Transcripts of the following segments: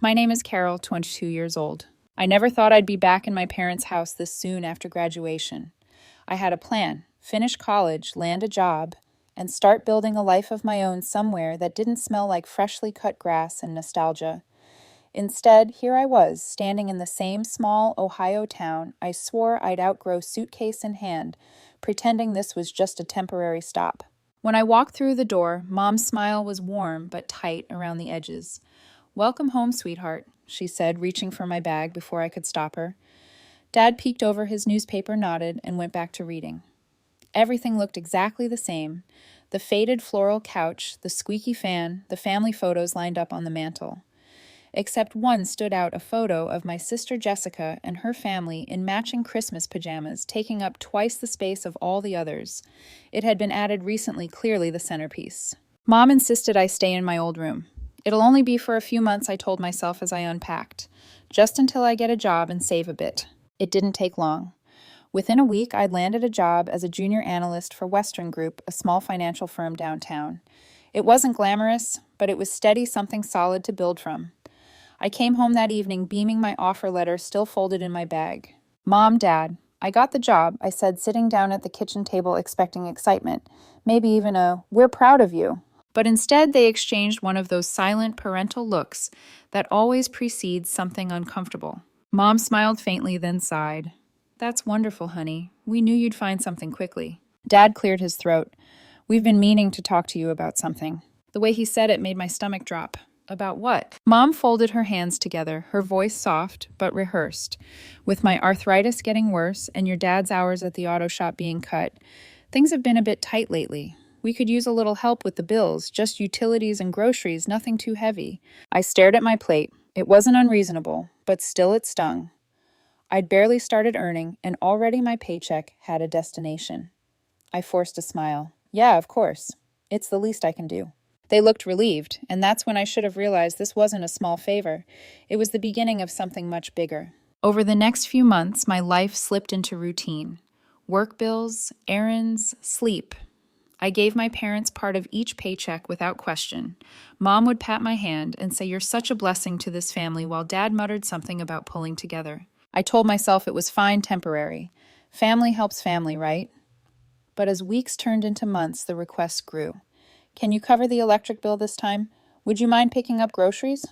My name is Carol, 22 years old. I never thought I'd be back in my parents' house this soon after graduation. I had a plan: finish college, land a job, and start building a life of my own somewhere that didn't smell like freshly cut grass and nostalgia. Instead, here I was, standing in the same small Ohio town I swore I'd outgrow suitcase in hand, pretending this was just a temporary stop. When I walked through the door, Mom's smile was warm but tight around the edges. "Welcome home, sweetheart," she said, reaching for my bag before I could stop her. Dad peeked over his newspaper, nodded, and went back to reading. Everything looked exactly the same: the faded floral couch, the squeaky fan, the family photos lined up on the mantel. Except one stood out: a photo of my sister Jessica and her family in matching Christmas pajamas, taking up twice the space of all the others. It had been added recently, clearly the centerpiece. Mom insisted I stay in my old room. "It'll only be for a few months," I told myself as I unpacked. "Just until I get a job and save a bit." It didn't take long. Within a week, I'd landed a job as a junior analyst for Western Group, a small financial firm downtown. It wasn't glamorous, but it was steady, something solid to build from. I came home that evening, beaming, my offer letter still folded in my bag. "Mom, Dad, I got the job," I said, sitting down at the kitchen table expecting excitement, maybe even a "we're proud of you." But instead, they exchanged one of those silent parental looks that always precedes something uncomfortable. Mom smiled faintly, then sighed. "That's wonderful, honey. We knew you'd find something quickly." Dad cleared his throat. "We've been meaning to talk to you about something." The way he said it made my stomach drop. "About what?" Mom folded her hands together, her voice soft but rehearsed. "With my arthritis getting worse and your dad's hours at the auto shop being cut, things have been a bit tight lately. We could use a little help with the bills, just utilities and groceries, nothing too heavy." I stared at my plate. It wasn't unreasonable, but still it stung. I'd barely started earning, and already my paycheck had a destination. I forced a smile. "Yeah, of course. It's the least I can do." They looked relieved, and that's when I should have realized this wasn't a small favor. It was the beginning of something much bigger. Over the next few months, my life slipped into routine. Work bills, errands, sleep. I gave my parents part of each paycheck without question. Mom would pat my hand and say, "You're such a blessing to this family," while Dad muttered something about pulling together. I told myself it was fine, temporary. Family helps family, right? But as weeks turned into months, the requests grew. "Can you cover the electric bill this time? Would you mind picking up groceries?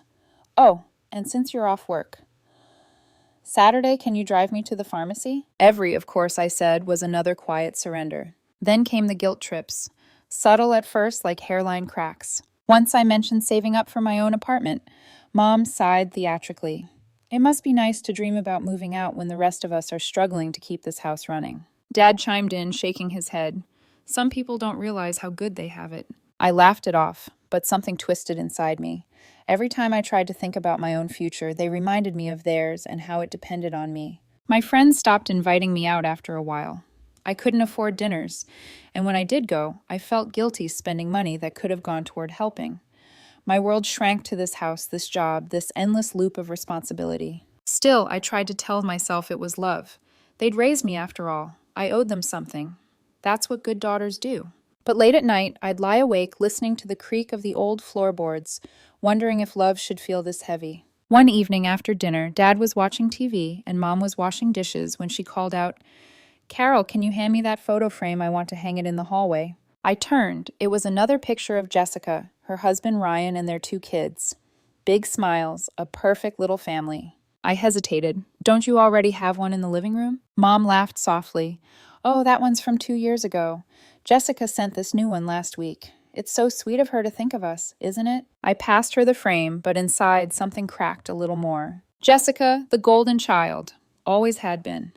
Oh, and since you're off work, Saturday, can you drive me to the pharmacy?" Every, of course, I said, was another quiet surrender. Then came the guilt trips, subtle at first like hairline cracks. Once I mentioned saving up for my own apartment. Mom sighed theatrically. "It must be nice to dream about moving out when the rest of us are struggling to keep this house running." Dad chimed in, shaking his head. "Some people don't realize how good they have it." I laughed it off, but something twisted inside me. Every time I tried to think about my own future, they reminded me of theirs and how it depended on me. My friends stopped inviting me out after a while. I couldn't afford dinners, and when I did go, I felt guilty spending money that could have gone toward helping. My world shrank to this house, this job, this endless loop of responsibility. Still, I tried to tell myself it was love. They'd raised me after all. I owed them something. That's what good daughters do. But late at night, I'd lie awake listening to the creak of the old floorboards, wondering if love should feel this heavy. One evening after dinner, Dad was watching TV and Mom was washing dishes when she called out, "Carol, can you hand me that photo frame? I want to hang it in the hallway." I turned. It was another picture of Jessica, her husband Ryan, and their two kids. Big smiles, a perfect little family. I hesitated. "Don't you already have one in the living room?" Mom laughed softly. "Oh, that one's from 2 years ago. Jessica sent this new one last week. It's so sweet of her to think of us, isn't it?" I passed her the frame, but inside something cracked a little more. Jessica, the golden child, always had been.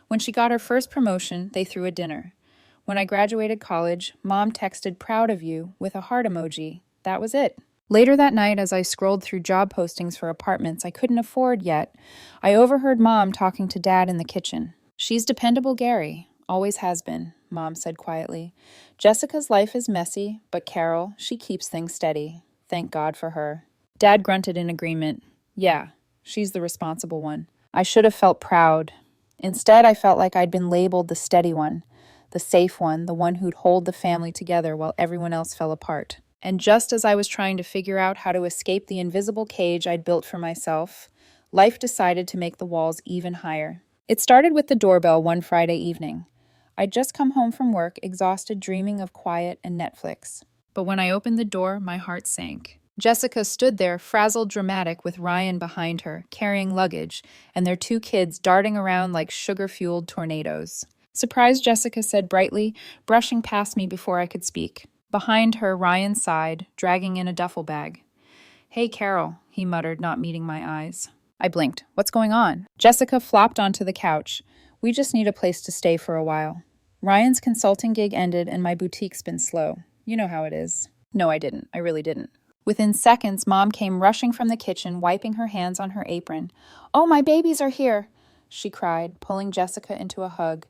When she got her first promotion, they threw a dinner. When I graduated college, Mom texted "proud of you" with a heart emoji. That was it. Later that night, as I scrolled through job postings for apartments I couldn't afford yet, I overheard Mom talking to Dad in the kitchen. "She's dependable, Gary. Always has been," Mom said quietly. "Jessica's life is messy, but Carol, she keeps things steady. Thank God for her." Dad grunted in agreement. "Yeah, she's the responsible one." I should have felt proud. Instead, I felt like I'd been labeled the steady one, the safe one, the one who'd hold the family together while everyone else fell apart. And just as I was trying to figure out how to escape the invisible cage I'd built for myself, life decided to make the walls even higher. It started with the doorbell one Friday evening. I'd just come home from work, exhausted, dreaming of quiet and Netflix. But when I opened the door, my heart sank. Jessica stood there, frazzled, dramatic, with Ryan behind her, carrying luggage, and their two kids darting around like sugar-fueled tornadoes. "Surprise," Jessica said brightly, brushing past me before I could speak. Behind her, Ryan sighed, dragging in a duffel bag. "Hey, Carol," he muttered, not meeting my eyes. I blinked. "What's going on?" Jessica flopped onto the couch. "We just need a place to stay for a while. Ryan's consulting gig ended and my boutique's been slow. You know how it is." No, I didn't. I really didn't. Within seconds, Mom came rushing from the kitchen, wiping her hands on her apron. "Oh, my babies are here," she cried, pulling Jessica into a hug.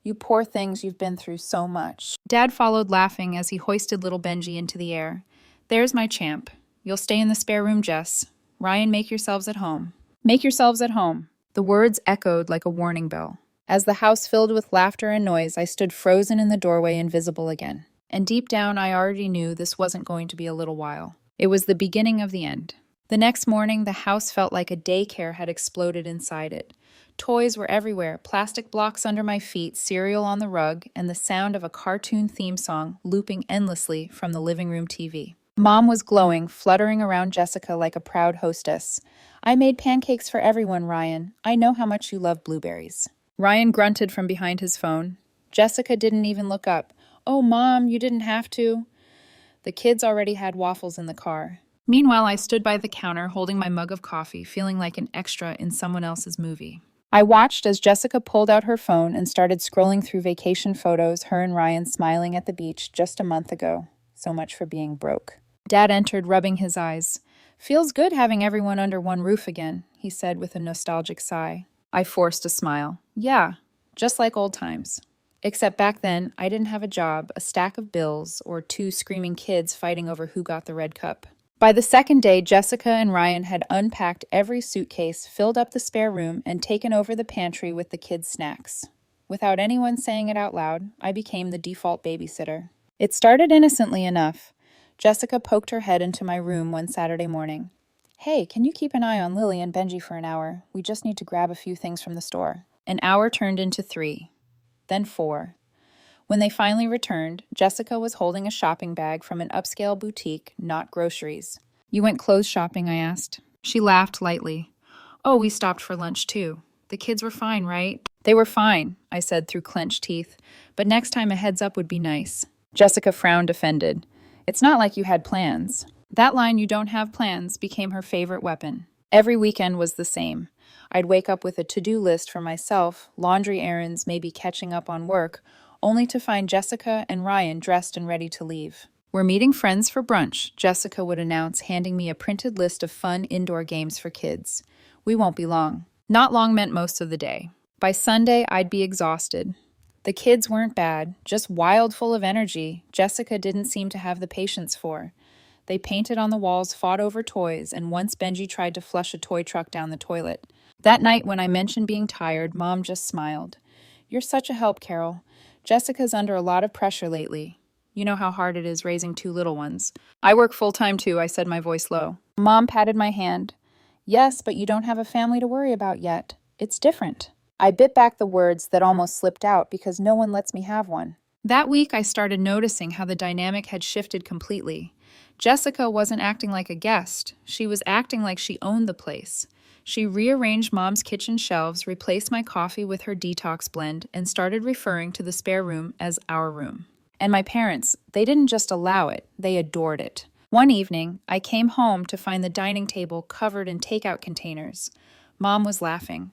"You poor things, you've been through so much." Dad followed, laughing as he hoisted little Benji into the air. "There's my champ. You'll stay in the spare room, Jess. Ryan, make yourselves at home." Make yourselves at home. The words echoed like a warning bell. As the house filled with laughter and noise, I stood frozen in the doorway, invisible again. And deep down, I already knew this wasn't going to be a little while. It was the beginning of the end. The next morning, the house felt like a daycare had exploded inside it. Toys were everywhere, plastic blocks under my feet, cereal on the rug, and the sound of a cartoon theme song looping endlessly from the living room TV. Mom was glowing, fluttering around Jessica like a proud hostess. "I made pancakes for everyone, Ryan. I know how much you love blueberries." Ryan grunted from behind his phone. Jessica didn't even look up. "Oh, Mom, you didn't have to." The kids already had waffles in the car. Meanwhile, I stood by the counter, holding my mug of coffee, feeling like an extra in someone else's movie. I watched as Jessica pulled out her phone and started scrolling through vacation photos, her and Ryan smiling at the beach just a month ago. So much for being broke. Dad entered, rubbing his eyes. "Feels good having everyone under one roof again," he said with a nostalgic sigh. I forced a smile. "Yeah, just like old times. Except back then, I didn't have a job, a stack of bills, or two screaming kids fighting over who got the red cup." By the second day, Jessica and Ryan had unpacked every suitcase, filled up the spare room, and taken over the pantry with the kids' snacks. Without anyone saying it out loud, I became the default babysitter. It started innocently enough. Jessica poked her head into my room one Saturday morning. "Hey, can you keep an eye on Lily and Benji for an hour? We just need to grab a few things from the store." An hour turned into 3, then 4. When they finally returned, Jessica was holding a shopping bag from an upscale boutique, not groceries. "You went clothes shopping?" I asked. She laughed lightly. "Oh, we stopped for lunch too. The kids were fine, right?" "They were fine," I said through clenched teeth, "but next time a heads up would be nice." Jessica frowned, offended. "It's not like you had plans." That line, "you don't have plans," became her favorite weapon. Every weekend was the same. I'd wake up with a to-do list for myself, laundry errands, maybe catching up on work, only to find Jessica and Ryan dressed and ready to leave. "We're meeting friends for brunch," Jessica would announce, handing me a printed list of fun indoor games for kids. "We won't be long." Not long meant most of the day. By Sunday, I'd be exhausted. The kids weren't bad, just wild, full of energy Jessica didn't seem to have the patience for. They painted on the walls, fought over toys, and once Benji tried to flush a toy truck down the toilet. That night, when I mentioned being tired, Mom just smiled. "You're such a help, Carol. Jessica's under a lot of pressure lately. You know how hard it is raising 2 little ones." "I work full-time too," I said, my voice low. Mom patted my hand. "Yes, but you don't have a family to worry about yet. It's different." I bit back the words that almost slipped out because no one lets me have one. That week, I started noticing how the dynamic had shifted completely. Jessica wasn't acting like a guest. She was acting like she owned the place. She rearranged Mom's kitchen shelves, replaced my coffee with her detox blend, and started referring to the spare room as our room. And my parents, they didn't just allow it, they adored it. One evening, I came home to find the dining table covered in takeout containers. Mom was laughing.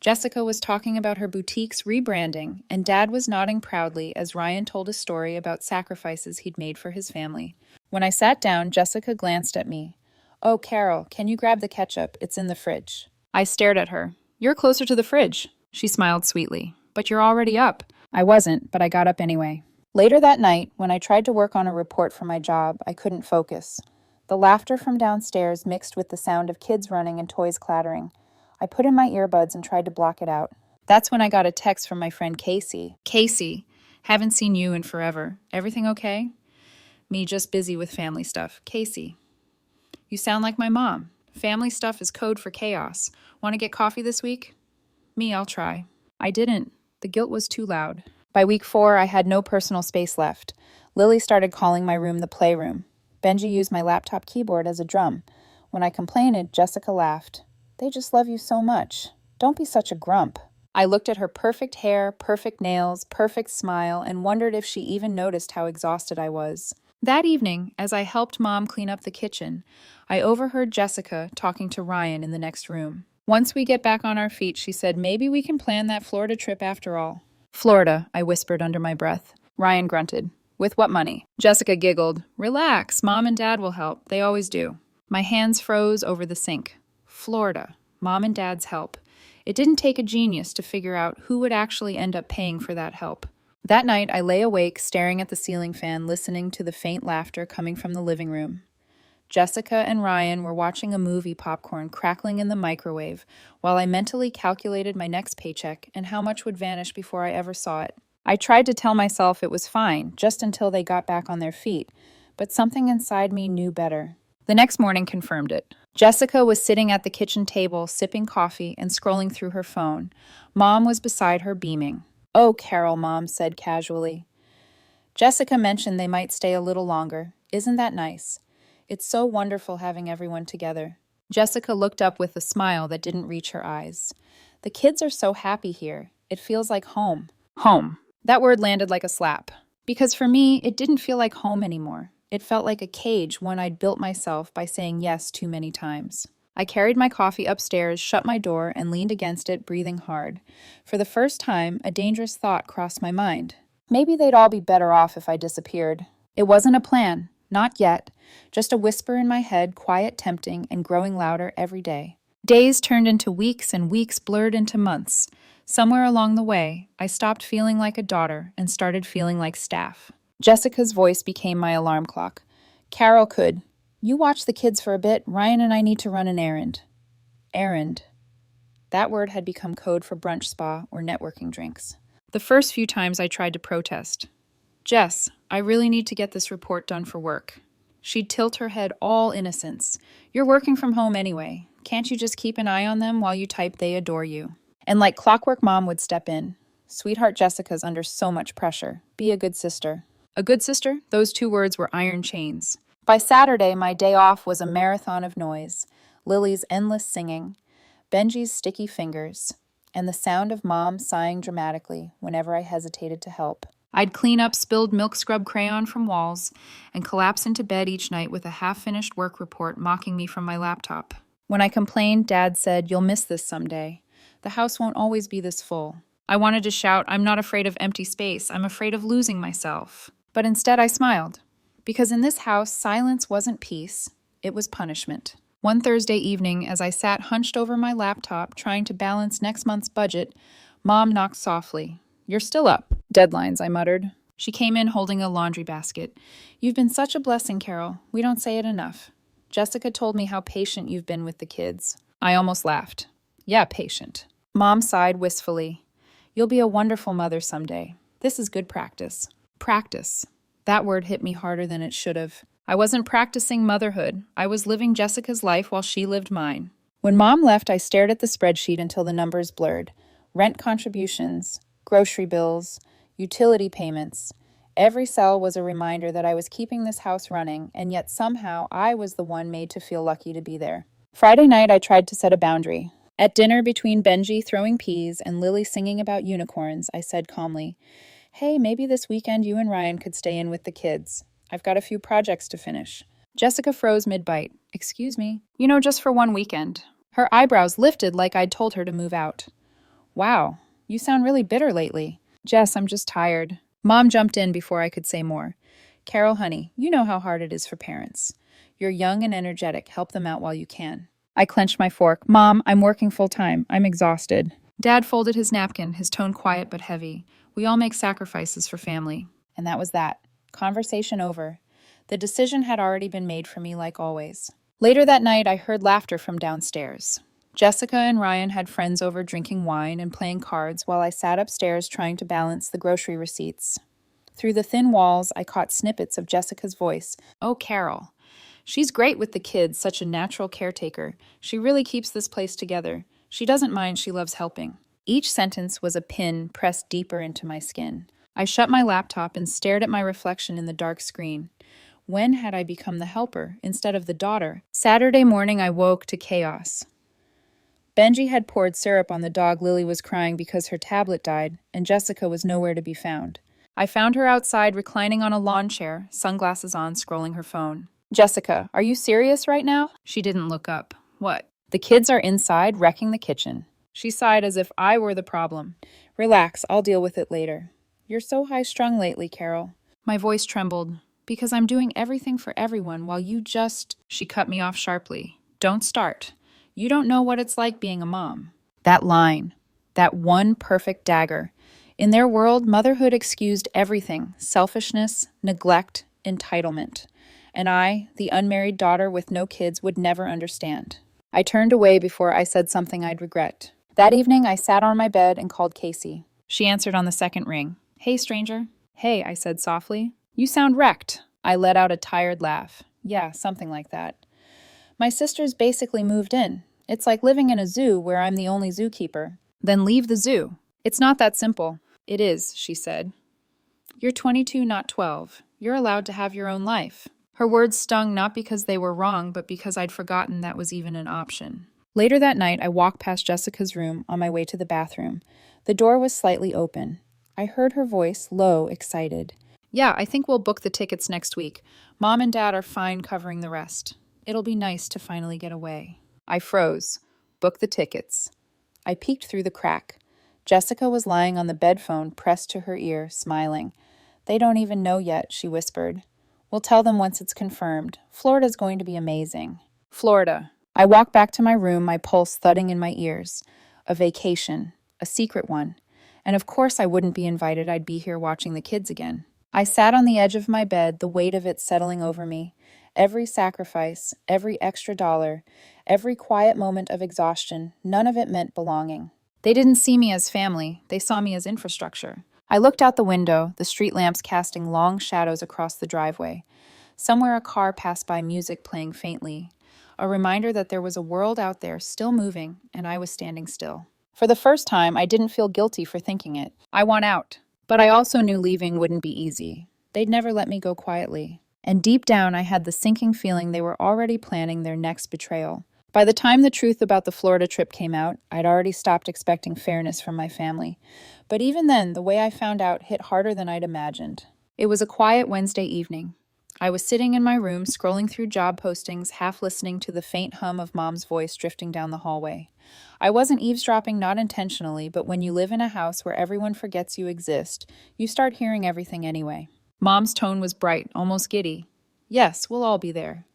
Jessica was talking about her boutique's rebranding, and Dad was nodding proudly as Ryan told a story about sacrifices he'd made for his family. When I sat down, Jessica glanced at me. "Oh, Carol, can you grab the ketchup? It's in the fridge." I stared at her. "You're closer to the fridge." She smiled sweetly. "But you're already up." I wasn't, but I got up anyway. Later that night, when I tried to work on a report for my job, I couldn't focus. The laughter from downstairs mixed with the sound of kids running and toys clattering. I put in my earbuds and tried to block it out. That's when I got a text from my friend Casey. "Casey, haven't seen you in forever. Everything okay?" Me just busy with family stuff. Casey. You sound like my mom. Family stuff is code for chaos. Want to get coffee this week? Me, I'll try. I didn't. The guilt was too loud. By week 4, I had no personal space left. Lily started calling my room the playroom. Benji used my laptop keyboard as a drum. When I complained, Jessica laughed. They just love you so much. Don't be such a grump. I looked at her perfect hair, perfect nails, perfect smile, and wondered if she even noticed how exhausted I was. That evening, as I helped Mom clean up the kitchen, I overheard Jessica talking to Ryan in the next room. Once we get back on our feet, she said, maybe we can plan that Florida trip after all. Florida, I whispered under my breath. Ryan grunted. With what money? Jessica giggled. Relax, Mom and Dad will help. They always do. My hands froze over the sink. Florida. Mom and Dad's help. It didn't take a genius to figure out who would actually end up paying for that help. That night, I lay awake, staring at the ceiling fan, listening to the faint laughter coming from the living room. Jessica and Ryan were watching a movie popcorn crackling in the microwave while I mentally calculated my next paycheck and how much would vanish before I ever saw it. I tried to tell myself it was fine, just until they got back on their feet, but something inside me knew better. The next morning confirmed it. Jessica was sitting at the kitchen table, sipping coffee and scrolling through her phone. Mom was beside her, beaming. Oh, Carol, Mom said casually. Jessica mentioned they might stay a little longer. Isn't that nice? It's so wonderful having everyone together. Jessica looked up with a smile that didn't reach her eyes. The kids are so happy here. It feels like home. Home. That word landed like a slap. Because for me, it didn't feel like home anymore. It felt like a cage, one I'd built myself by saying yes too many times. I carried my coffee upstairs, shut my door, and leaned against it, breathing hard. For the first time, a dangerous thought crossed my mind. Maybe they'd all be better off if I disappeared. It wasn't a plan. Not yet. Just a whisper in my head, quiet, tempting, and growing louder every day. Days turned into weeks, and weeks blurred into months. Somewhere along the way, I stopped feeling like a daughter and started feeling like staff. Jessica's voice became my alarm clock. Carol could. You watch the kids for a bit. Ryan and I need to run an errand. Errand. That word had become code for brunch spa or networking drinks. The first few times I tried to protest. Jess, I really need to get this report done for work. She'd tilt her head, all innocence. You're working from home anyway. Can't you just keep an eye on them while you type they adore you? And like clockwork, Mom would step in. Sweetheart Jessica's under so much pressure. Be a good sister. A good sister? Those 2 words were iron chains. By Saturday, my day off was a marathon of noise. Lily's endless singing, Benji's sticky fingers, and the sound of Mom sighing dramatically whenever I hesitated to help. I'd clean up spilled milk scrub crayon from walls and collapse into bed each night with a half-finished work report mocking me from my laptop. When I complained, Dad said, "You'll miss this someday. The house won't always be this full." I wanted to shout, "I'm not afraid of empty space. I'm afraid of losing myself." But instead I smiled. Because in this house, silence wasn't peace. It was punishment. One Thursday evening, as I sat hunched over my laptop trying to balance next month's budget, Mom knocked softly. "You're still up." "Deadlines," I muttered. She came in holding a laundry basket. "You've been such a blessing, Carol. We don't say it enough. Jessica told me how patient you've been with the kids." I almost laughed. "Yeah, patient." Mom sighed wistfully. "You'll be a wonderful mother someday. This is good practice." Practice. That word hit me harder than it should have. I wasn't practicing motherhood. I was living Jessica's life while she lived mine. When Mom left, I stared at the spreadsheet until the numbers blurred. Rent contributions, grocery bills, utility payments. Every cell was a reminder that I was keeping this house running, and yet somehow I was the one made to feel lucky to be there. Friday night, I tried to set a boundary. At dinner, between Benji throwing peas and Lily singing about unicorns, I said calmly, "Hey, maybe this weekend you and Ryan could stay in with the kids. I've got a few projects to finish." Jessica froze mid-bite. "Excuse me?" Just for one weekend." Her eyebrows lifted like I'd told her to move out. "Wow, you sound really bitter lately." "Jess, I'm just tired." Mom jumped in before I could say more. "Carol, honey, you know how hard it is for parents. You're young and energetic. Help them out while you can." I clenched my fork. "Mom, I'm working full-time. I'm exhausted." Dad folded his napkin, his tone quiet but heavy. "We all make sacrifices for family." And that was that. Conversation over. The decision had already been made for me, like always. Later that night, I heard laughter from downstairs. Jessica and Ryan had friends over drinking wine and playing cards while I sat upstairs trying to balance the grocery receipts. Through the thin walls, I caught snippets of Jessica's voice. "Oh, Carol. She's great with the kids, such a natural caretaker. She really keeps this place together. She doesn't mind, she loves helping." Each sentence was a pin pressed deeper into my skin. I shut my laptop and stared at my reflection in the dark screen. When had I become the helper instead of the daughter? Saturday morning, I woke to chaos. Benji had poured syrup on the dog. Lily was crying because her tablet died, and Jessica was nowhere to be found. I found her outside, reclining on a lawn chair, sunglasses on, scrolling her phone. "Jessica, are you serious right now?" She didn't look up. "What?" "The kids are inside, wrecking the kitchen." She sighed as if I were the problem. "Relax, I'll deal with it later." "You're so high-strung lately, Carol." My voice trembled. "Because I'm doing everything for everyone while you just—" She cut me off sharply. "Don't start. You don't know what it's like being a mom." That line, that one perfect dagger. In their world, motherhood excused everything: selfishness, neglect, entitlement. And I, the unmarried daughter with no kids, would never understand. I turned away before I said something I'd regret. That evening, I sat on my bed and called Casey. She answered on the second ring. "Hey, stranger." "Hey," I said softly. "You sound wrecked." I let out a tired laugh. "Yeah, something like that. My sister's basically moved in. It's like living in a zoo where I'm the only zookeeper." "Then leave the zoo." "It's not that simple." "It is," she said. "You're 22, not 12. You're allowed to have your own life." Her words stung not because they were wrong, but because I'd forgotten that was even an option. Later that night, I walked past Jessica's room on my way to the bathroom. The door was slightly open. I heard her voice, low, excited. "Yeah, I think we'll book the tickets next week. Mom and Dad are fine covering the rest. It'll be nice to finally get away." I froze. Book the tickets. I peeked through the crack. Jessica was lying on the bed phone, pressed to her ear, smiling. "They don't even know yet," she whispered. "We'll tell them once it's confirmed. Florida's going to be amazing." Florida. I walked back to my room, my pulse thudding in my ears. A vacation. A secret one. And of course I wouldn't be invited. I'd be here watching the kids again. I sat on the edge of my bed, the weight of it settling over me. Every sacrifice, every extra dollar, every quiet moment of exhaustion, none of it meant belonging. They didn't see me as family. They saw me as infrastructure. I looked out the window, the street lamps casting long shadows across the driveway. Somewhere a car passed by, music playing faintly. A reminder that there was a world out there still moving, and I was standing still. For the first time, I didn't feel guilty for thinking it. I want out. But I also knew leaving wouldn't be easy. They'd never let me go quietly. And deep down, I had the sinking feeling they were already planning their next betrayal. By the time the truth about the Florida trip came out, I'd already stopped expecting fairness from my family. But even then, the way I found out hit harder than I'd imagined. It was a quiet Wednesday evening. I was sitting in my room, scrolling through job postings, half listening to the faint hum of Mom's voice drifting down the hallway. I wasn't eavesdropping, not intentionally, but when you live in a house where everyone forgets you exist, you start hearing everything anyway. Mom's tone was bright, almost giddy. "Yes, we'll all be there.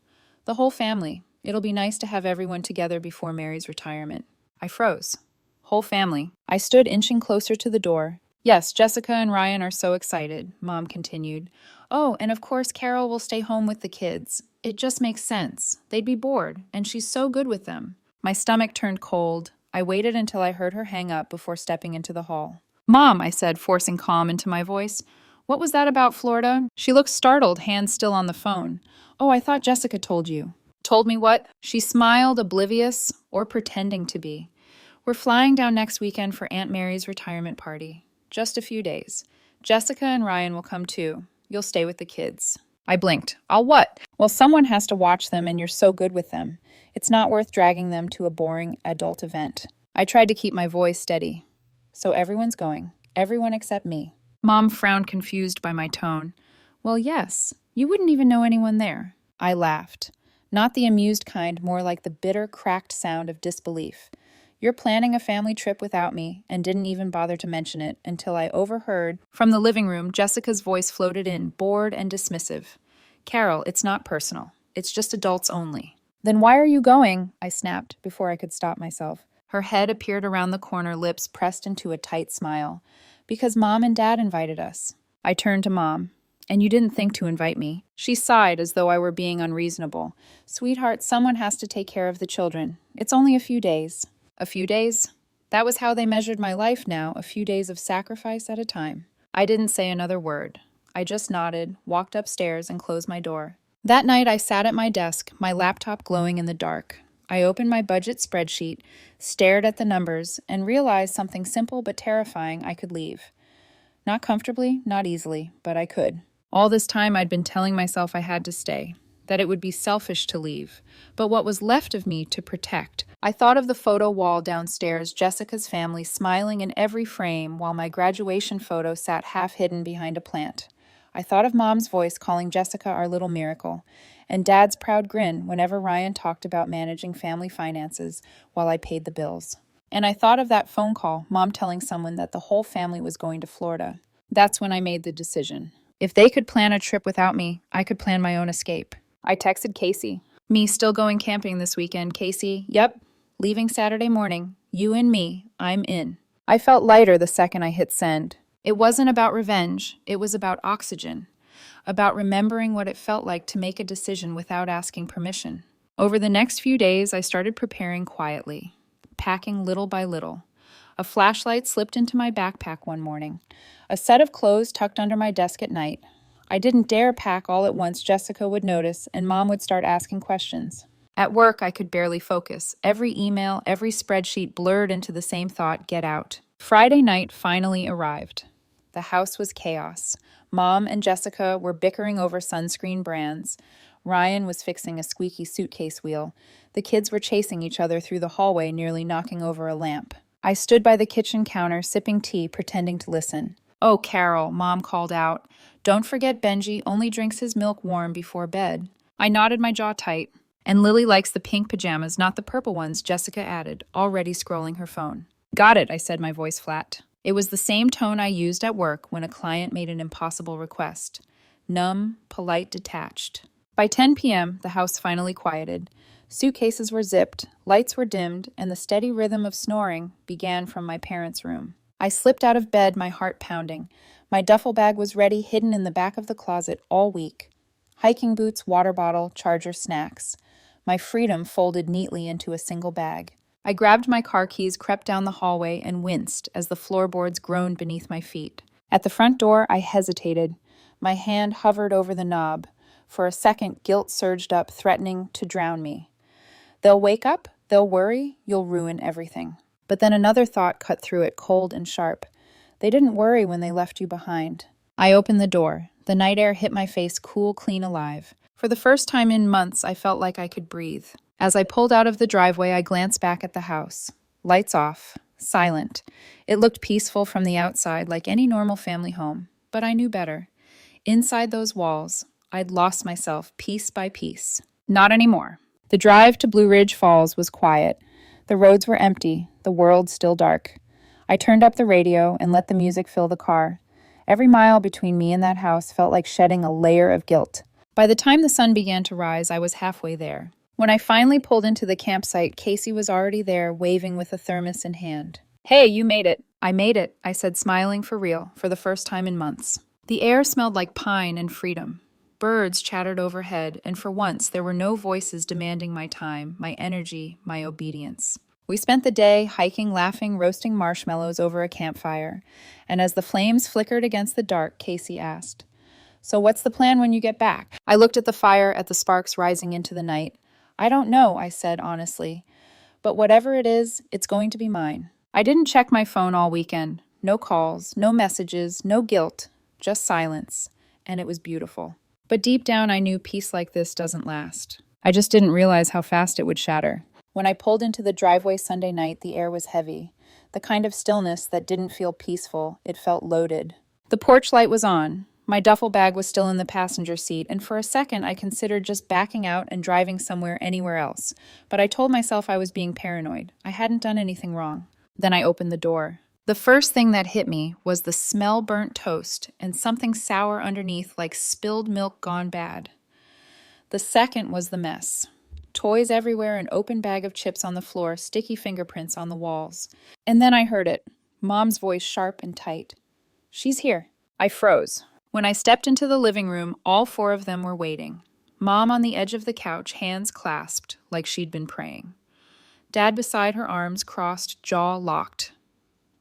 The whole family. It'll be nice to have everyone together before Mary's retirement." I froze. "Whole family." I stood inching closer to the door. "Yes, Jessica and Ryan are so excited," Mom continued. "Oh, and of course Carol will stay home with the kids. It just makes sense. They'd be bored, and she's so good with them." My stomach turned cold. I waited until I heard her hang up before stepping into the hall. "Mom," I said, forcing calm into my voice. "What was that about Florida?" She looked startled, hands still on the phone. "Oh, I thought Jessica told you." "Told me what?" She smiled, oblivious, or pretending to be. "We're flying down next weekend for Aunt Mary's retirement party. Just a few days. Jessica and Ryan will come too. You'll stay with the kids." I blinked. "I'll what?" "Well, someone has to watch them, and you're so good with them. It's not worth dragging them to a boring adult event." I tried to keep my voice steady. "So everyone's going. Everyone except me." Mom frowned, confused by my tone. "Well, yes. You wouldn't even know anyone there." I laughed. Not the amused kind, more like the bitter, cracked sound of disbelief. "You're planning a family trip without me," and didn't even bother to mention it until I overheard. From the living room, Jessica's voice floated in, bored and dismissive. "Carol, it's not personal. It's just adults only." "Then why are you going?" I snapped before I could stop myself. Her head appeared around the corner, lips pressed into a tight smile. "Because Mom and Dad invited us." I turned to Mom. "And you didn't think to invite me." She sighed as though I were being unreasonable. "Sweetheart, someone has to take care of the children. It's only a few days." A few days? That was how they measured my life now, a few days of sacrifice at a time. I didn't say another word. I just nodded, walked upstairs, and closed my door. That night, I sat at my desk, my laptop glowing in the dark. I opened my budget spreadsheet, stared at the numbers, and realized something simple but terrifying: I could leave. Not comfortably, not easily, but I could. All this time, I'd been telling myself I had to stay, that it would be selfish to leave, but what was left of me to protect? I thought of the photo wall downstairs, Jessica's family smiling in every frame, while my graduation photo sat half hidden behind a plant. I thought of Mom's voice calling Jessica our little miracle, and Dad's proud grin whenever Ryan talked about managing family finances while I paid the bills. And I thought of that phone call, Mom telling someone that the whole family was going to Florida. That's when I made the decision. If they could plan a trip without me, I could plan my own escape. I texted Casey. Me still going camping this weekend, Casey. Yep, leaving Saturday morning. You and me, I'm in. I felt lighter the second I hit send. It wasn't about revenge, it was about oxygen, about remembering what it felt like to make a decision without asking permission. Over the next few days, I started preparing quietly, packing little by little. A flashlight slipped into my backpack one morning, a set of clothes tucked under my desk at night. I didn't dare pack all at once. Jessica would notice, and Mom would start asking questions. At work, I could barely focus. Every email, every spreadsheet blurred into the same thought: get out. Friday night finally arrived. The house was chaos. Mom and Jessica were bickering over sunscreen brands. Ryan was fixing a squeaky suitcase wheel. The kids were chasing each other through the hallway, nearly knocking over a lamp. I stood by the kitchen counter, sipping tea, pretending to listen. "Oh, Carol," Mom called out. "Don't forget Benji only drinks his milk warm before bed." I nodded, my jaw tight. "And Lily likes the pink pajamas, not the purple ones," Jessica added, already scrolling her phone. "Got it," I said, my voice flat. It was the same tone I used at work when a client made an impossible request. Numb, polite, detached. By 10 p.m., the house finally quieted. Suitcases were zipped, lights were dimmed, and the steady rhythm of snoring began from my parents' room. I slipped out of bed, my heart pounding. My duffel bag was ready, hidden in the back of the closet all week. Hiking boots, water bottle, charger, snacks. My freedom folded neatly into a single bag. I grabbed my car keys, crept down the hallway, and winced as the floorboards groaned beneath my feet. At the front door, I hesitated. My hand hovered over the knob. For a second, guilt surged up, threatening to drown me. They'll wake up, they'll worry, you'll ruin everything. But then another thought cut through it, cold and sharp. They didn't worry when they left you behind. I opened the door. The night air hit my face, cool, clean, alive. For the first time in months, I felt like I could breathe. As I pulled out of the driveway, I glanced back at the house. Lights off, silent. It looked peaceful from the outside, like any normal family home. But I knew better. Inside those walls, I'd lost myself piece by piece. Not anymore. The drive to Blue Ridge Falls was quiet. The roads were empty, the world still dark. I turned up the radio and let the music fill the car. Every mile between me and that house felt like shedding a layer of guilt. By the time the sun began to rise, I was halfway there. When I finally pulled into the campsite, Casey was already there, waving with a thermos in hand. "Hey, you made it." "I made it," I said, smiling for real, for the first time in months. The air smelled like pine and freedom. Birds chattered overhead, and for once there were no voices demanding my time, my energy, my obedience. We spent the day hiking, laughing, roasting marshmallows over a campfire, and as the flames flickered against the dark, Casey asked, "So what's the plan when you get back?" I looked at the fire, at the sparks rising into the night. "I don't know," I said honestly, "but whatever it is, it's going to be mine." I didn't check my phone all weekend. No calls, no messages, no guilt, just silence, and it was beautiful. But deep down, I knew peace like this doesn't last. I just didn't realize how fast it would shatter. When I pulled into the driveway Sunday night, the air was heavy. The kind of stillness that didn't feel peaceful, it felt loaded. The porch light was on. My duffel bag was still in the passenger seat, and for a second I considered just backing out and driving somewhere anywhere else. But I told myself I was being paranoid. I hadn't done anything wrong. Then I opened the door. The first thing that hit me was the smell burnt toast and something sour underneath like spilled milk gone bad. The second was the mess. Toys everywhere, an open bag of chips on the floor, sticky fingerprints on the walls. And then I heard it, Mom's voice sharp and tight. "She's here." I froze. When I stepped into the living room, all four of them were waiting. Mom on the edge of the couch, hands clasped, like she'd been praying. Dad beside her, arms crossed, jaw locked.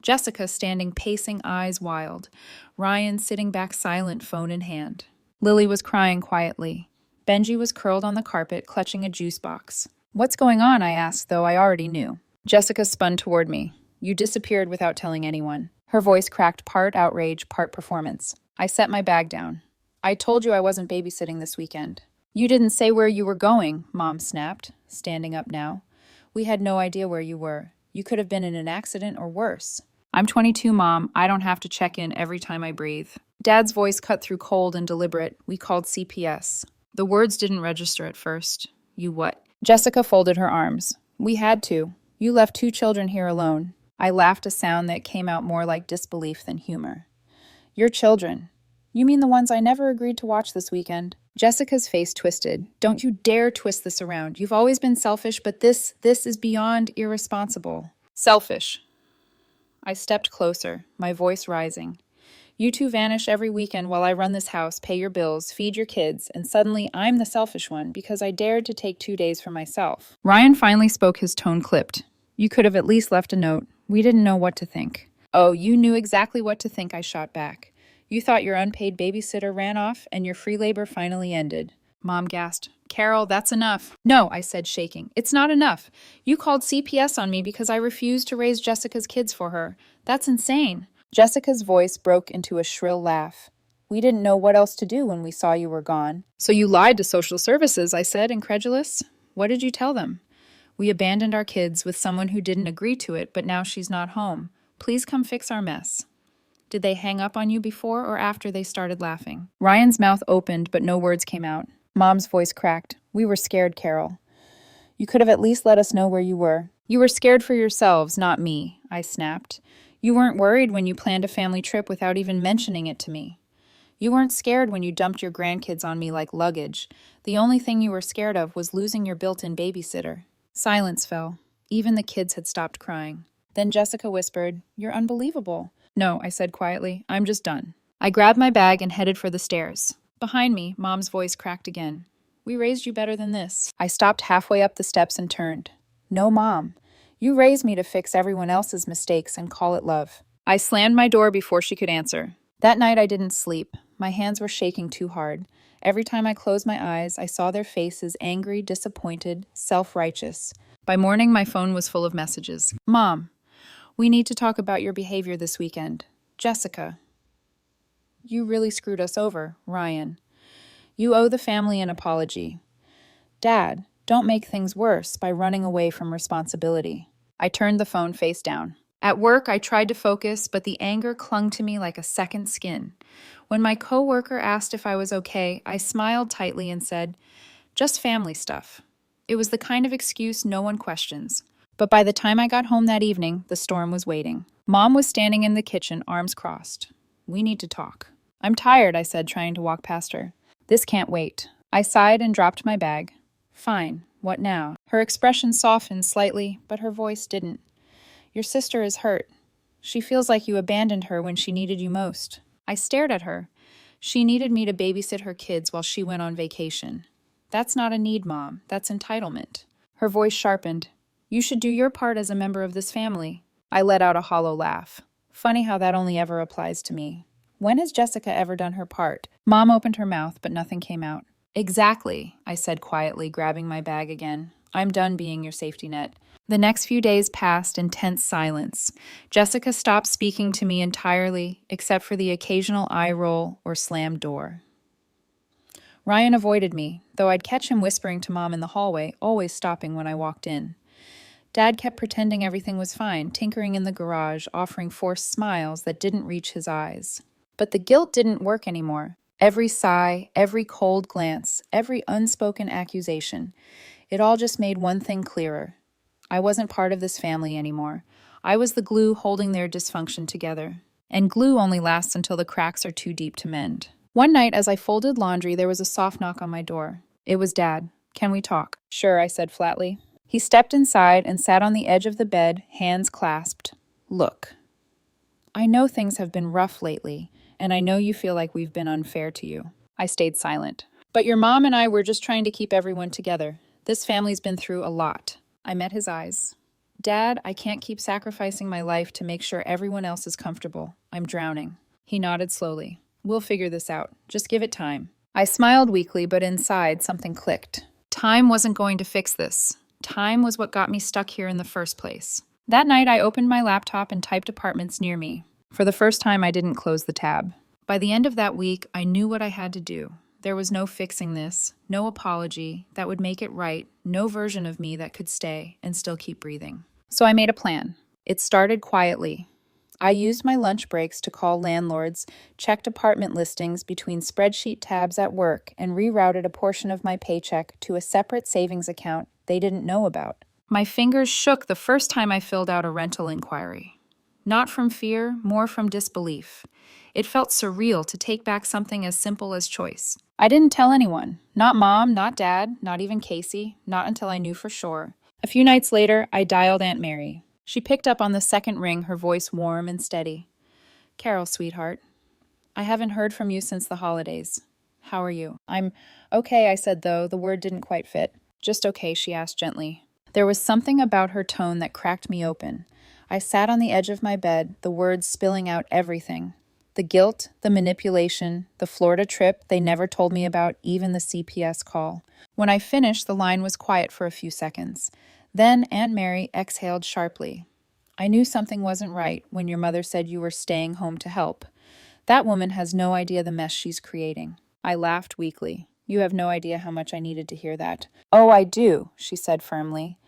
Jessica standing pacing, eyes wild. Ryan sitting back silent, phone in hand. Lily was crying quietly. Benji was curled on the carpet, clutching a juice box. "What's going on?" I asked, though I already knew. Jessica spun toward me. "You disappeared without telling anyone." Her voice cracked, part outrage, part performance. I set my bag down. "I told you I wasn't babysitting this weekend." "You didn't say where you were going," Mom snapped, standing up now. "We had no idea where you were. You could have been in an accident or worse." "I'm 22, Mom. I don't have to check in every time I breathe." Dad's voice cut through cold and deliberate. "We called CPS." The words didn't register at first. "You what?" Jessica folded her arms. "We had to. You left 2 children here alone." I laughed, a sound that came out more like disbelief than humor. "Your children? You mean the ones I never agreed to watch this weekend?" Jessica's face twisted. "Don't you dare twist this around. You've always been selfish, but this is beyond irresponsible." "Selfish." I stepped closer, my voice rising. "You two vanish every weekend while I run this house, pay your bills, feed your kids, and suddenly I'm the selfish one because I dared to take 2 days for myself." Ryan finally spoke, his tone clipped. "You could have at least left a note. We didn't know what to think." "Oh, you knew exactly what to think," I shot back. "You thought your unpaid babysitter ran off and your free labor finally ended." Mom gasped. "Carol, that's enough." "No," I said, shaking. "It's not enough. You called CPS on me because I refused to raise Jessica's kids for her. That's insane." Jessica's voice broke into a shrill laugh. "We didn't know what else to do when we saw you were gone." "So you lied to social services," I said, incredulous. "What did you tell them?" "We abandoned our kids with someone who didn't agree to it, but now she's not home. Please come fix our mess." "Did they hang up on you before or after they started laughing?" Ryan's mouth opened, but no words came out. Mom's voice cracked. "We were scared, Carol. You could have at least let us know where you were." "You were scared for yourselves, not me," I snapped. "You weren't worried when you planned a family trip without even mentioning it to me. You weren't scared when you dumped your grandkids on me like luggage. The only thing you were scared of was losing your built-in babysitter." Silence fell. Even the kids had stopped crying. Then Jessica whispered, "You're unbelievable." "No," I said quietly. "I'm just done." I grabbed my bag and headed for the stairs. Behind me, Mom's voice cracked again. "We raised you better than this." I stopped halfway up the steps and turned. "No, Mom. You raised me to fix everyone else's mistakes and call it love." I slammed my door before she could answer. That night I didn't sleep. My hands were shaking too hard. Every time I closed my eyes, I saw their faces, angry, disappointed, self-righteous. By morning, my phone was full of messages. "Mom, we need to talk about your behavior this weekend." "Jessica, you really screwed us over." "Ryan, you owe the family an apology." "Dad, don't make things worse by running away from responsibility." I turned the phone face down. At work, I tried to focus, but the anger clung to me like a second skin. When my coworker asked if I was okay, I smiled tightly and said, "Just family stuff." It was the kind of excuse no one questions. But by the time I got home that evening, the storm was waiting. Mom was standing in the kitchen, arms crossed. "We need to talk." "I'm tired," I said, trying to walk past her. "This can't wait." I sighed and dropped my bag. "Fine. What now?" Her expression softened slightly, but her voice didn't. "Your sister is hurt. She feels like you abandoned her when she needed you most." I stared at her. "She needed me to babysit her kids while she went on vacation." "That's not a need, Mom. That's entitlement." Her voice sharpened. "You should do your part as a member of this family." I let out a hollow laugh. Funny how that only ever applies to me. When has Jessica ever done her part? Mom opened her mouth, but nothing came out. "Exactly," I said quietly, grabbing my bag again. "I'm done being your safety net." The next few days passed in tense silence. Jessica stopped speaking to me entirely, except for the occasional eye roll or slammed door. Ryan avoided me, though I'd catch him whispering to Mom in the hallway, always stopping when I walked in. Dad kept pretending everything was fine, tinkering in the garage, offering forced smiles that didn't reach his eyes. But the guilt didn't work anymore. Every sigh, every cold glance, every unspoken accusation, it all just made one thing clearer. I wasn't part of this family anymore. I was the glue holding their dysfunction together. And glue only lasts until the cracks are too deep to mend. One night, as I folded laundry, there was a soft knock on my door. It was Dad. "Can we talk?" "Sure," I said flatly. He stepped inside and sat on the edge of the bed, hands clasped. "Look, I know things have been rough lately, and I know you feel like we've been unfair to you." I stayed silent. "But your mom and I were just trying to keep everyone together. This family's been through a lot." I met his eyes. Dad, I can't keep sacrificing my life to make sure everyone else is comfortable. I'm drowning. He nodded slowly. We'll figure this out. Just give it time. I smiled weakly, but inside something clicked. Time wasn't going to fix this. Time was what got me stuck here in the first place. That night, I opened my laptop and typed apartments near me. For the first time, I didn't close the tab. By the end of that week, I knew what I had to do. There was no fixing this, no apology that would make it right, no version of me that could stay and still keep breathing. So I made a plan. It started quietly. I used my lunch breaks to call landlords, checked apartment listings between spreadsheet tabs at work, and rerouted a portion of my paycheck to a separate savings account they didn't know about. My fingers shook the first time I filled out a rental inquiry. Not from fear, more from disbelief. It felt surreal to take back something as simple as choice. I didn't tell anyone. Not Mom, not Dad, not even Casey, not until I knew for sure. A few nights later, I dialed Aunt Mary. She picked up on the second ring, her voice warm and steady. Carol, sweetheart. I haven't heard from you since the holidays. How are you? I'm okay, I said, though the word didn't quite fit. Just okay, she asked gently. There was something about her tone that cracked me open. I sat on the edge of my bed, the words spilling out everything. The guilt, the manipulation, the Florida trip they never told me about, even the CPS call. When I finished, the line was quiet for a few seconds. Then Aunt Mary exhaled sharply. I knew something wasn't right when your mother said you were staying home to help. That woman has no idea the mess she's creating. I laughed weakly. You have no idea how much I needed to hear that. Oh, I do, she said firmly.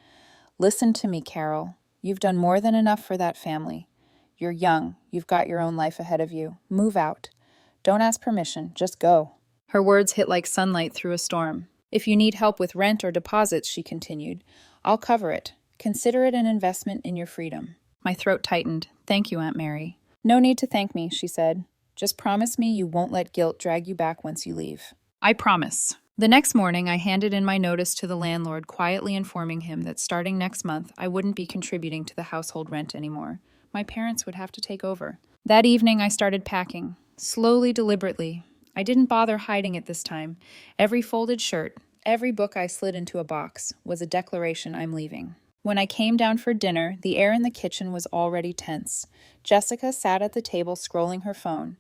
Listen to me, Carol. You've done more than enough for that family. You're young. You've got your own life ahead of you. Move out. Don't ask permission. Just go. Her words hit like sunlight through a storm. If you need help with rent or deposits, she continued, I'll cover it. Consider it an investment in your freedom. My throat tightened. Thank you, Aunt Mary. No need to thank me, she said. Just promise me you won't let guilt drag you back once you leave. I promise. The next morning, I handed in my notice to the landlord, quietly informing him that starting next month, I wouldn't be contributing to the household rent anymore. My parents would have to take over. That evening, I started packing. Slowly, deliberately. I didn't bother hiding it this time. Every folded shirt, every book I slid into a box was a declaration I'm leaving. When I came down for dinner, the air in the kitchen was already tense. Jessica sat at the table scrolling her phone.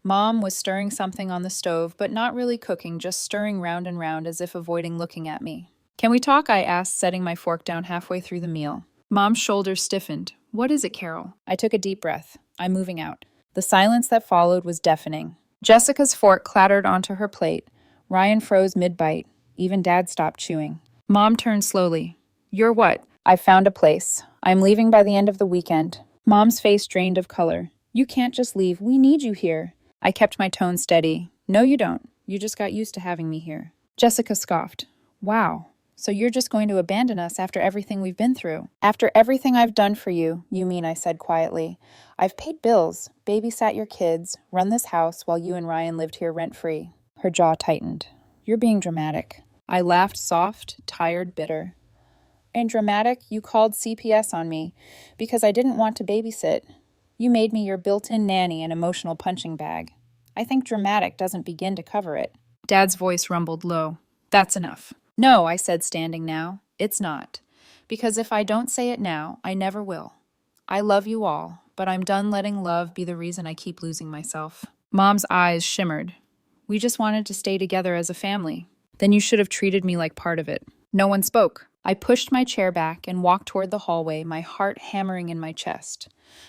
Mom was stirring something on the stove, but not really cooking, just stirring round and round as if avoiding looking at me. Can we talk? I asked, setting my fork down halfway through the meal. Mom's shoulders stiffened. What is it, Carol? I took a deep breath. I'm moving out. The silence that followed was deafening. Jessica's fork clattered onto her plate. Ryan froze mid-bite. Even Dad stopped chewing. Mom turned slowly. You're what? I found a place. I'm leaving by the end of the weekend. Mom's face drained of color. You can't just leave. We need you here. I kept my tone steady. No, you don't. You just got used to having me here. Jessica scoffed. Wow. So you're just going to abandon us after everything we've been through? After everything I've done for you, you mean, I said quietly. I've paid bills, babysat your kids, run this house while you and Ryan lived here rent-free. Her jaw tightened. You're being dramatic. I laughed soft, tired, bitter. And dramatic, you called CPS on me because I didn't want to babysit. You made me your built-in nanny and emotional punching bag. I think dramatic doesn't begin to cover it. Dad's voice rumbled low. That's enough. No, I said, standing now. It's not. Because if I don't say it now, I never will. I love you all, but I'm done letting love be the reason I keep losing myself. Mom's eyes shimmered. We just wanted to stay together as a family. Then you should have treated me like part of it. No one spoke. I pushed my chair back and walked toward the hallway, my heart hammering in my chest.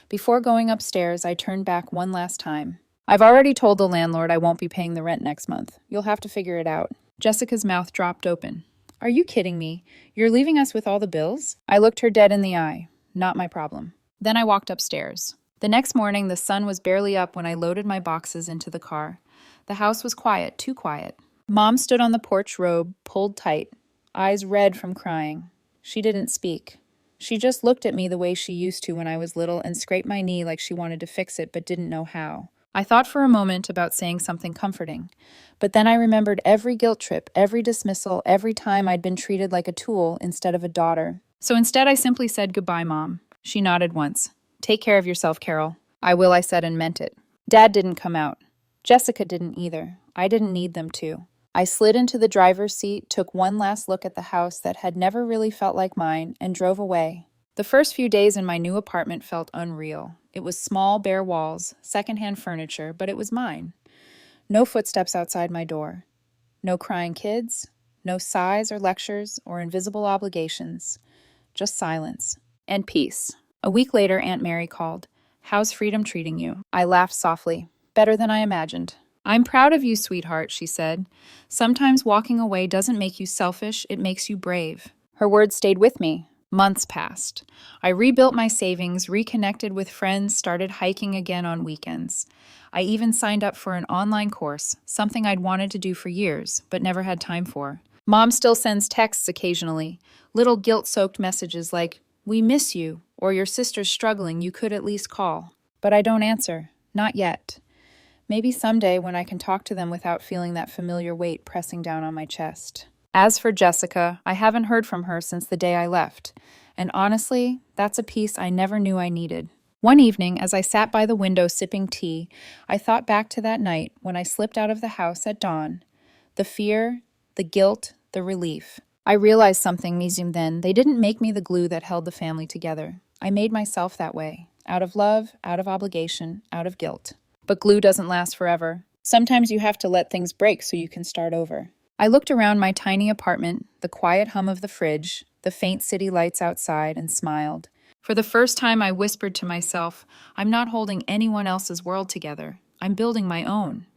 Before going upstairs, I turned back one last time. I've already told the landlord I won't be paying the rent next month. You'll have to figure it out. Jessica's mouth dropped open. Are you kidding me? You're leaving us with all the bills? I looked her dead in the eye. Not my problem. Then I walked upstairs. The next morning, the sun was barely up when I loaded my boxes into the car. The house was quiet, too quiet. Mom stood on the porch robe, pulled tight, eyes red from crying. She didn't speak. She just looked at me the way she used to when I was little and scraped my knee like she wanted to fix it but didn't know how. I thought for a moment about saying something comforting, but then I remembered every guilt trip, every dismissal, every time I'd been treated like a tool instead of a daughter. So instead I simply said, goodbye, Mom. She nodded once. Take care of yourself, Carol. I will, I said, and meant it. Dad didn't come out. Jessica didn't either. I didn't need them to. I slid into the driver's seat, took one last look at the house that had never really felt like mine, and drove away. The first few days in my new apartment felt unreal. It was small, bare walls, secondhand furniture, but it was mine. No footsteps outside my door. No crying kids. No sighs or lectures or invisible obligations. Just silence. And peace. A week later, Aunt Mary called. "How's freedom treating you?" I laughed softly. "Better than I imagined." "I'm proud of you, sweetheart," she said. "Sometimes walking away doesn't make you selfish, it makes you brave." Her words stayed with me. Months passed. I rebuilt my savings, reconnected with friends, started hiking again on weekends. I even signed up for an online course, something I'd wanted to do for years, but never had time for. Mom still sends texts occasionally, little guilt-soaked messages like, "We miss you," or "Your sister's struggling, you could at least call." But I don't answer. Not yet. Maybe someday when I can talk to them without feeling that familiar weight pressing down on my chest. As for Jessica, I haven't heard from her since the day I left. And honestly, that's a piece I never knew I needed. One evening, as I sat by the window sipping tea, I thought back to that night when I slipped out of the house at dawn. The fear, the guilt, the relief. I realized something, Mizum, then. They didn't make me the glue that held the family together. I made myself that way. Out of love, out of obligation, out of guilt. But glue doesn't last forever. Sometimes you have to let things break so you can start over. I looked around my tiny apartment, the quiet hum of the fridge, the faint city lights outside, and smiled. For the first time, I whispered to myself, I'm not holding anyone else's world together. I'm building my own.